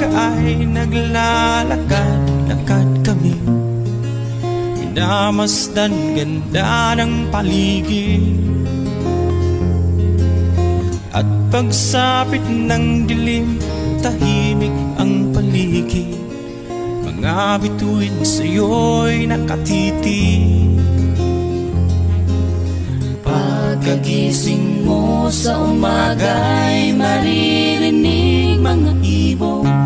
ay naglalakad-lakad kami, minamasdan ganda ng paligid. At pagsapit ng dilim, tahimik ang paligid. Mga bituin sa'yo'y nakatitig. Pagkagising mo sa umaga'y maririnig mga ibon